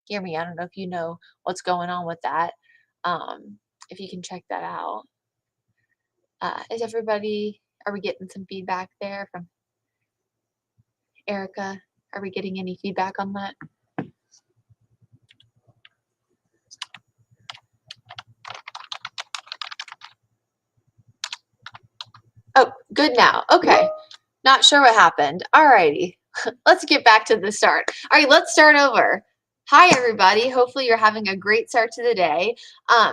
hear me. I don't know if you know what's going on with that. If you can check that out. Is everybody, are we getting some feedback there from Erica? Are we getting any feedback on that? Oh, good now. Okay. Not sure what happened. All righty. Let's get back to the start. All right, let's start over. Hi, everybody. Hopefully you're having a great start to the day.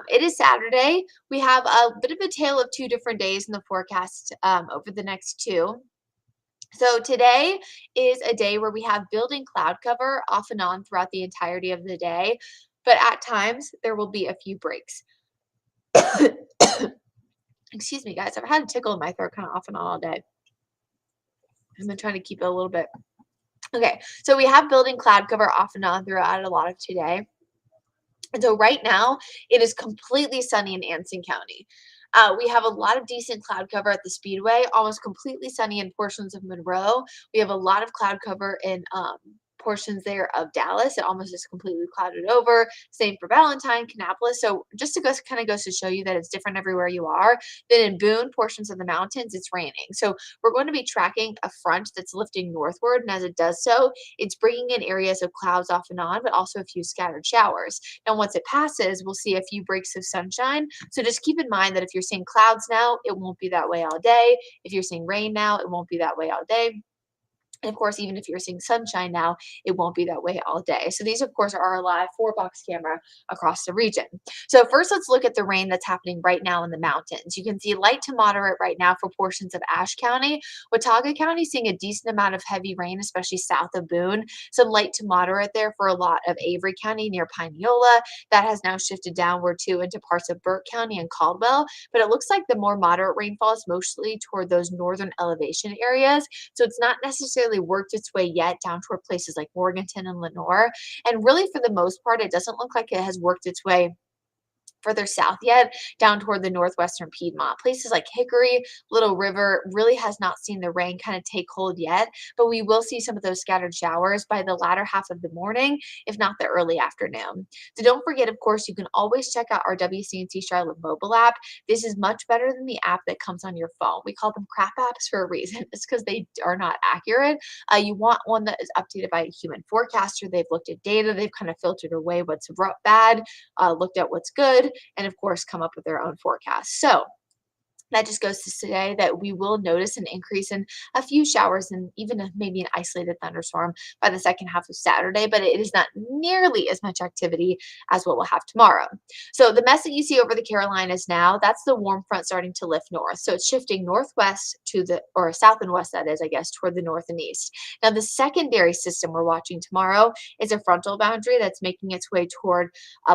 It is Saturday. We have a bit of a tale of two different days in the forecast over the next two. So today is a day where we have building cloud cover off and on throughout the entirety of the day, but at times there will be a few breaks. Excuse me, guys. I've had a tickle in my throat kind of off and on all day. I've been trying to keep it a little bit. Okay, so we have building cloud cover off and on throughout a lot of today. And so right now, it is completely sunny in Anson County. We have a lot of decent cloud cover at the Speedway, almost completely sunny in portions of Monroe. We have a lot of cloud cover in portions there of Dallas. It almost is completely clouded over. Same for Valentine, Kannapolis. So just to go, kind of goes to show you that it's different everywhere you are. Then in Boone, portions of the mountains, it's raining. So we're going to be tracking a front that's lifting northward. And as it does so, it's bringing in areas of clouds off and on, but also a few scattered showers. Now, once it passes, we'll see a few breaks of sunshine. So just keep in mind that if you're seeing clouds now, it won't be that way all day. If you're seeing rain now, it won't be that way all day. And of course, even if you're seeing sunshine now, it won't be that way all day. So these, of course, are our live 4-box camera across the region. So first, let's look at the rain that's happening right now in the mountains. You can see light to moderate right now for portions of Ashe County. Watauga County seeing a decent amount of heavy rain, especially south of Boone. Some light to moderate there for a lot of Avery County near Pineola. That has now shifted downward too into parts of Burke County and Caldwell. But it looks like the more moderate rainfall is mostly toward those northern elevation areas. So it's not necessarily worked its way yet down toward places like Morganton and Lenore. And really, for the most part, it doesn't look like it has worked its way further south yet, down toward the northwestern Piedmont. Places like Hickory, Little River really has not seen the rain kind of take hold yet, but we will see some of those scattered showers by the latter half of the morning, if not the early afternoon. So don't forget, of course, you can always check out our WCNC Charlotte mobile app. This is much better than the app that comes on your phone. We call them crap apps for a reason. It's because they are not accurate. You want one that is updated by a human forecaster. They've looked at data. They've kind of filtered away what's bad, looked at what's good, and of course come up with their own forecast. So that just goes to say that we will notice an increase in a few showers and even maybe an isolated thunderstorm by the second half of Saturday, but it is not nearly as much activity as what we'll have tomorrow. So the mess that you see over the Carolinas now, that's the warm front starting to lift north. So it's shifting northwest to the, or south and west, that is, I guess, toward the north and east. Now, the secondary system we're watching tomorrow is a frontal boundary that's making its way toward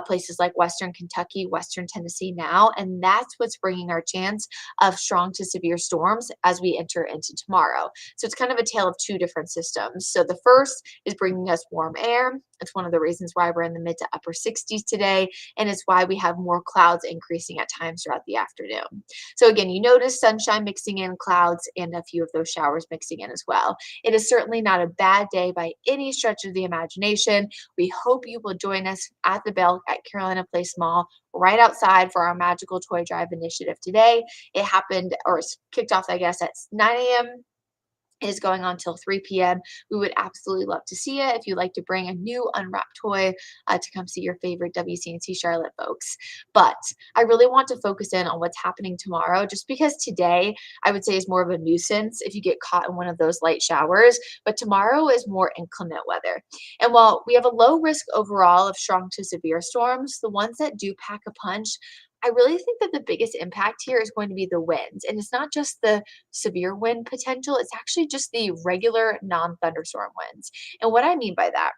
places like western Kentucky, western Tennessee now, and that's what's bringing our chance of strong to severe storms as we enter into tomorrow. So it's kind of a tale of two different systems. So the first is bringing us warm air. It's one of the reasons why we're in the mid to upper 60s today, and it's why we have more clouds increasing at times throughout the afternoon. So again, you notice sunshine mixing in, clouds, and a few of those showers mixing in as well. It is certainly not a bad day by any stretch of the imagination. We hope you will join us at the Bell at Carolina Place Mall right outside for our Magical Toy Drive initiative today. It happened, or kicked off, I guess, at 9 a.m. It is going on till 3 p.m. We would absolutely love to see you if you'd like to bring a new unwrapped toy to come see your favorite WCNC Charlotte folks. But I really want to focus in on what's happening tomorrow, just because today I would say is more of a nuisance if you get caught in one of those light showers. But tomorrow is more inclement weather. And while we have a low risk overall of strong to severe storms, the ones that do pack a punch, I really think that the biggest impact here is going to be the winds. And it's not just the severe wind potential, it's actually just the regular non-thunderstorm winds. And what I mean by that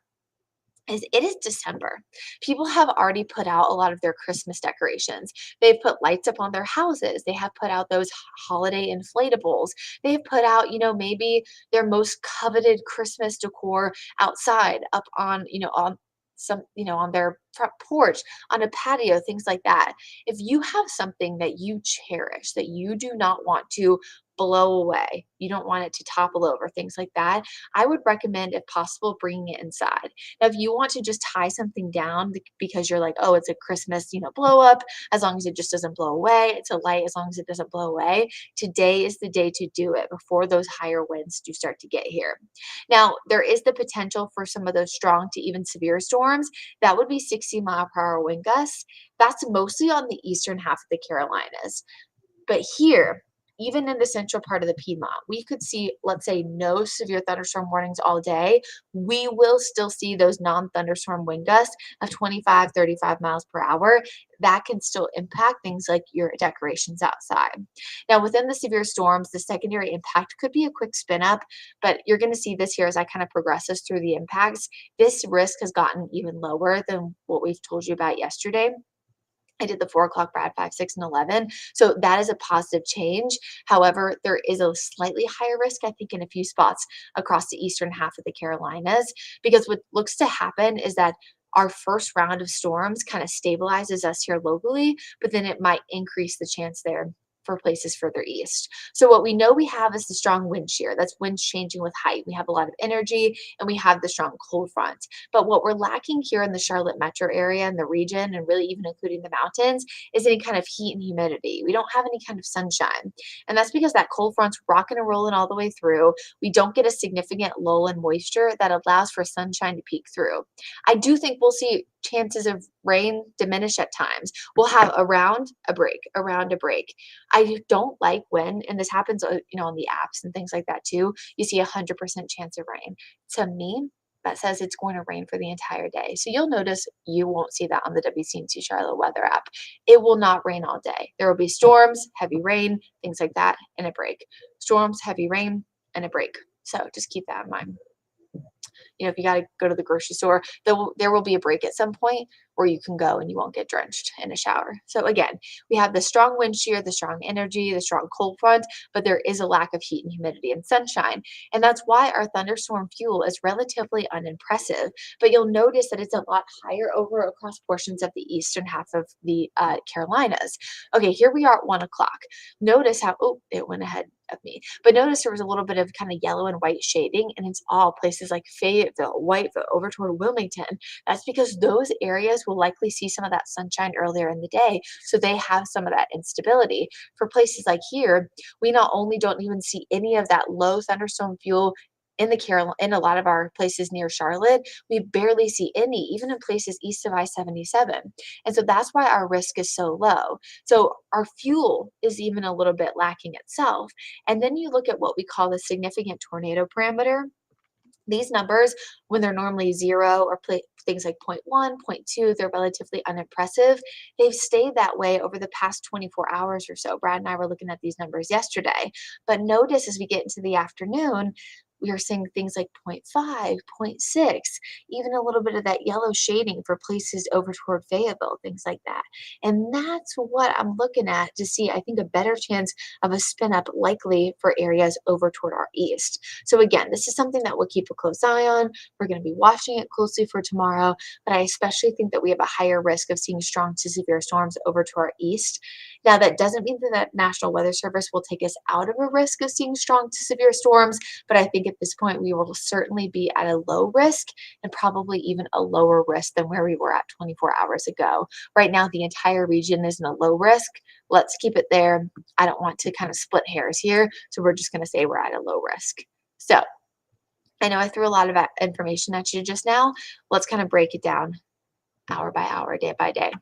is it is December. People have already put out a lot of their Christmas decorations. They've put lights up on their houses. They have put out those holiday inflatables. They've put out, maybe their most coveted Christmas decor outside up on, on some, on their front porch, on a patio, things like that. If you have something that you cherish, that you do not want to blow away. You don't want it to topple over, things like that. I would recommend, if possible, bringing it inside. Now, if you want to just tie something down because you're like, oh, it's a Christmas, blow up, as long as it just doesn't blow away, it's a light as long as it doesn't blow away, today is the day to do it before those higher winds do start to get here. Now, there is the potential for some of those strong to even severe storms. That would be 60-mile-per-hour wind gusts. That's mostly on the eastern half of the Carolinas. But here, even in the central part of the Piedmont, we could see, let's say, no severe thunderstorm warnings all day. We will still see those non-thunderstorm wind gusts of 25, 35 miles per hour. That can still impact things like your decorations outside. Now, within the severe storms, the secondary impact could be a quick spin up, but you're going to see this here as I kind of progress us through the impacts. This risk has gotten even lower than what we've told you about yesterday. I did the 4 o'clock Brad 5, 6, and 11. So that is a positive change. However, there is a slightly higher risk, I think, in a few spots across the eastern half of the Carolinas, because what looks to happen is that our first round of storms kind of stabilizes us here locally, but then it might increase the chance there for places further east. So what we know we have is the strong wind shear. That's winds changing with height. We have a lot of energy and we have the strong cold front. But what we're lacking here in the Charlotte metro area and the region, and really even including the mountains, is any kind of heat and humidity. We don't have any kind of sunshine. And that's because that cold front's rocking and rolling all the way through. We don't get a significant lull in moisture that allows for sunshine to peek through. I do think we'll see chances of rain diminish at times. We'll have around a break, around a break. I don't like when, and this happens, on the apps and things like that too, you see 100% chance of rain. To me, that says it's going to rain for the entire day. So you'll notice you won't see that on the WCNC Charlotte weather app. It will not rain all day. There will be storms, heavy rain, things like that, and a break. Storms, heavy rain, and a break. So just keep that in mind. If you got to go to the grocery store, there will be a break at some point where you can go and you won't get drenched in a shower. So again, we have the strong wind shear, the strong energy, the strong cold front, but there is a lack of heat and humidity and sunshine. And that's why our thunderstorm fuel is relatively unimpressive. But you'll notice that it's a lot higher over across portions of the eastern half of the Carolinas. Okay, here we are at 1 o'clock. Notice how, it went ahead of me. But notice there was a little bit of kind of yellow and white shading, and it's all places like Fayetteville, Whiteville, over toward Wilmington. That's because those areas will likely see some of that sunshine earlier in the day, so they have some of that instability. For places like here, we not only don't even see any of that low thunderstorm fuel in a lot of our places near Charlotte, we barely see any, even in places east of I-77. And so that's why our risk is so low. So our fuel is even a little bit lacking itself. And then you look at what we call the significant tornado parameter. These numbers, when they're normally 0 or things like 0.1, 0.2, they're relatively unimpressive. They've stayed that way over the past 24 hours or so. Brad and I were looking at these numbers yesterday. But notice as we get into the afternoon, we are seeing things like 0.5, 0.6, even a little bit of that yellow shading for places over toward Fayetteville, things like that. And that's what I'm looking at to see, I think, a better chance of a spin up likely for areas over toward our east. So again, this is something that we'll keep a close eye on. We're going to be watching it closely for tomorrow, but I especially think that we have a higher risk of seeing strong to severe storms over to our east. Now, that doesn't mean that the National Weather Service will take us out of a risk of seeing strong to severe storms, but I think at this point we will certainly be at a low risk, and probably even a lower risk than where we were at 24 hours ago. Right now, the entire region is in a low risk. Let's keep it there. I don't want to kind of split hairs here, so we're just going to say we're at a low risk. So I know I threw a lot of information at you just now. Let's kind of break it down hour by hour, day by day.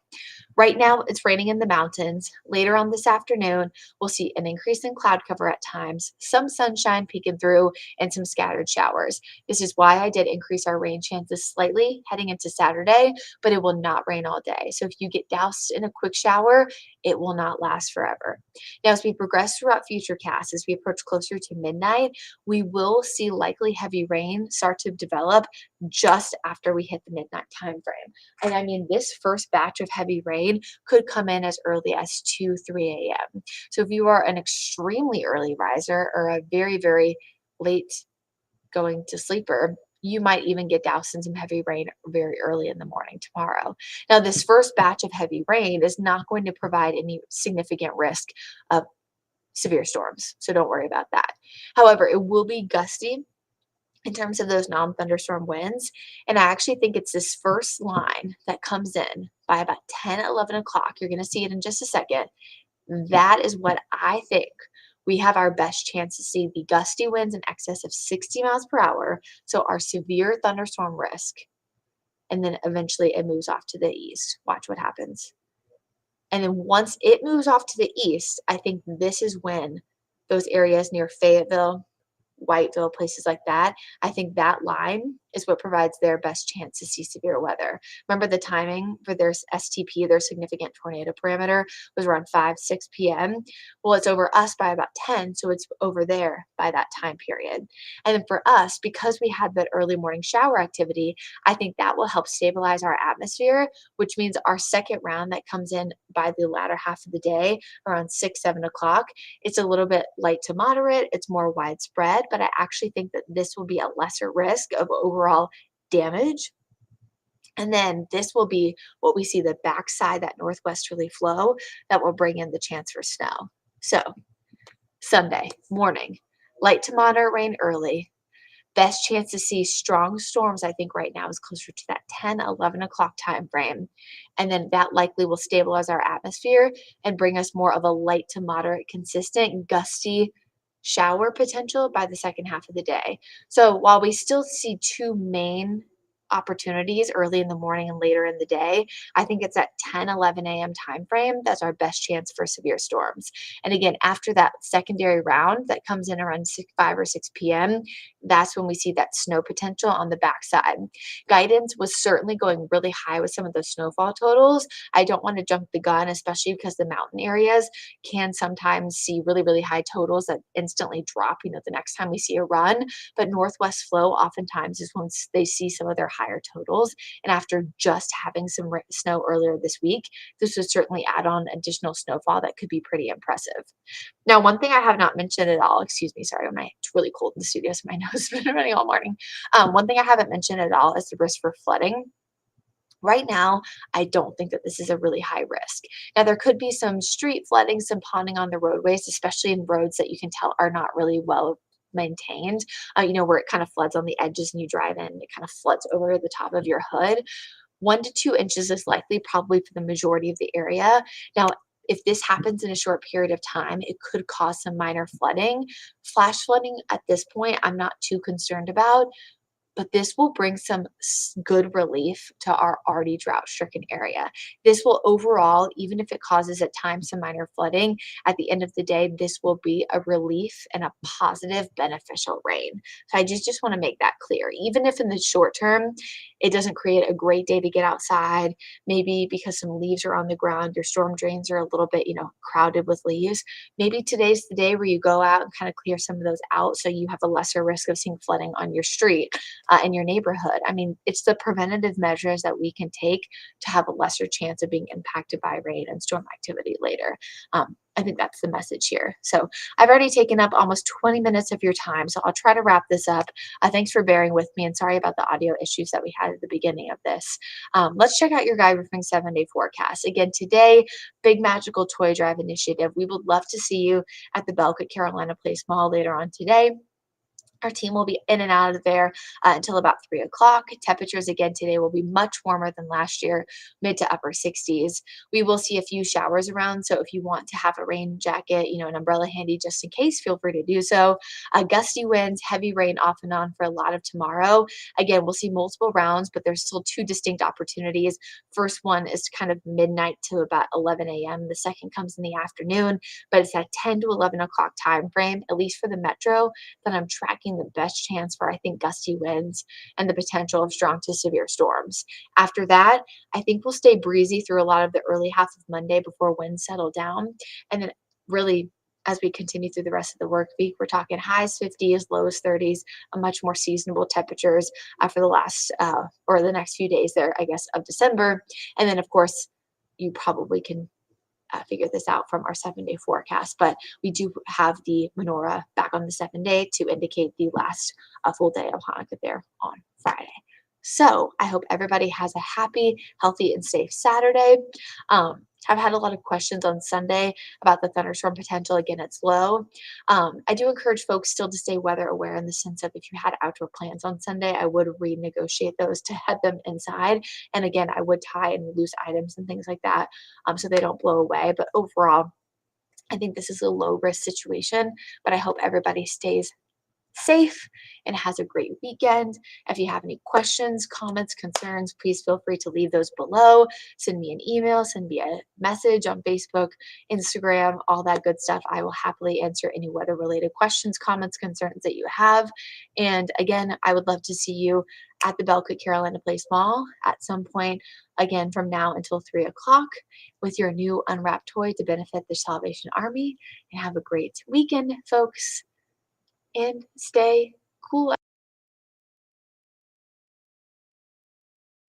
Right now, it's raining in the mountains. Later on this afternoon, we'll see an increase in cloud cover at times, some sunshine peeking through, and some scattered showers. This is why I did increase our rain chances slightly heading into Saturday, but it will not rain all day. So if you get doused in a quick shower, it will not last forever. Now, as we progress throughout future casts, as we approach closer to midnight, we will see likely heavy rain start to develop just after we hit the midnight time frame. And I mean, this first batch of heavy rain could come in as early as 2, 3 a.m. So if you are an extremely early riser or a very, very late going to sleeper, you might even get doused in some heavy rain very early in the morning tomorrow. Now, this first batch of heavy rain is not going to provide any significant risk of severe storms. So don't worry about that. However, it will be gusty in terms of those non-thunderstorm winds. And I actually think it's this first line that comes in by about 10, 11 o'clock. You're going to see it in just a second. That is what I think we have our best chance to see the gusty winds in excess of 60 miles per hour. So our severe thunderstorm risk. And then eventually it moves off to the east. Watch what happens. And then once it moves off to the east, I think this is when those areas near Fayetteville, Whiteville, places like that, I think that line is what provides their best chance to see severe weather. Remember the timing for their STP, their significant tornado parameter, was around 5, 6 p.m. Well, it's over us by about 10, so it's over there by that time period. And then for us, because we had that early morning shower activity, I think that will help stabilize our atmosphere, which means our second round that comes in by the latter half of the day, around 6, 7 o'clock, it's a little bit light to moderate, it's more widespread, but I actually think that this will be a lesser risk of overall damage. And then this will be what we see the backside, that northwesterly flow that will bring in the chance for snow. So Sunday morning, light to moderate rain early. Best chance to see strong storms, I think right now is closer to that 10, 11 o'clock time frame. And then that likely will stabilize our atmosphere and bring us more of a light to moderate, consistent, gusty shower potential by the second half of the day. So while we still see two main opportunities early in the morning and later in the day, I think it's at 10, 11 a.m. time frame that's our best chance for severe storms. And again, after that secondary round that comes in around 5 or 6 p.m., that's when we see that snow potential on the backside. Guidance was certainly going really high with some of those snowfall totals. I don't want to jump the gun, especially because the mountain areas can sometimes see really, really high totals that instantly drop, the next time we see a run. But northwest flow oftentimes is when they see some of their higher totals. And after just having some snow earlier this week, this would certainly add on additional snowfall that could be pretty impressive. Now, one thing I have not mentioned at all, excuse me, sorry, it's really cold in the studio, so my nose has been running all morning. One thing I haven't mentioned at all is the risk for flooding. Right now, I don't think that this is a really high risk. Now, there could be some street flooding, some ponding on the roadways, especially in roads that you can tell are not really well maintained, where it kind of floods on the edges and you drive in, it kind of floods over the top of your hood. 1 to 2 inches is likely probably for the majority of the area. Now, if this happens in a short period of time, it could cause some minor flooding. Flash flooding at this point, I'm not too concerned about, but this will bring some good relief to our already drought-stricken area. This will overall, even if it causes at times some minor flooding, at the end of the day, this will be a relief and a positive, beneficial rain. So I just want to make that clear. Even if in the short term, it doesn't create a great day to get outside, maybe because some leaves are on the ground, your storm drains are a little bit, crowded with leaves. Maybe today's the day where you go out and kind of clear some of those out so you have a lesser risk of seeing flooding on your street. In your neighborhood. I mean, it's the preventative measures that we can take to have a lesser chance of being impacted by rain and storm activity later. I think that's the message here. So I've already taken up almost 20 minutes of your time, so I'll try to wrap this up. Thanks for bearing with me, and sorry about the audio issues that we had at the beginning of this. Let's check out your Guide Roofing 7-day forecast. Again, today, Big Magical Toy Drive Initiative. We would love to see you at the Belk Carolina Place Mall later on today. Our team will be in and out of there until about 3 o'clock. Temperatures again today will be much warmer than last year, mid to upper 60s. We will see a few showers around, so if you want to have a rain jacket, an umbrella handy just in case, feel free to do so. Gusty winds, heavy rain off and on for a lot of tomorrow. Again, we'll see multiple rounds, but there's still 2 distinct opportunities. First one is kind of midnight to about 11 a.m. The second comes in the afternoon, but it's at 10 to 11 o'clock time frame, at least for the metro, that I'm tracking the best chance for, I think, gusty winds and the potential of strong to severe storms. After that, I think we'll stay breezy through a lot of the early half of Monday before winds settle down. And then really, as we continue through the rest of the work week, we're talking highs 50s, lows 30s, a much more seasonable temperatures for the last or the next few days there, I guess, of December. And then, of course, you probably can figure this out from our 7-day forecast, but we do have the menorah back on the 7-day to indicate the last full day of Hanukkah there on Friday. So I hope everybody has a happy, healthy, and safe Saturday. I've had a lot of questions on Sunday about the thunderstorm potential. Again, it's low. I do encourage folks still to stay weather aware in the sense of if you had outdoor plans on Sunday, I would renegotiate those to head them inside. And again, I would tie any loose items and things like that so they don't blow away. But overall, I think this is a low risk situation, but I hope everybody stays safe and has a great weekend. If you have any questions, comments, concerns, please feel free to leave those below. Send me an email, send me a message on Facebook, Instagram, all that good stuff. I will happily answer any weather related questions, comments, concerns that you have. And again, I would love to see you at the Belcook Carolina Place Mall at some point, again, from now until 3 o'clock with your new unwrapped toy to benefit the Salvation Army. And have a great weekend, folks, and stay cool.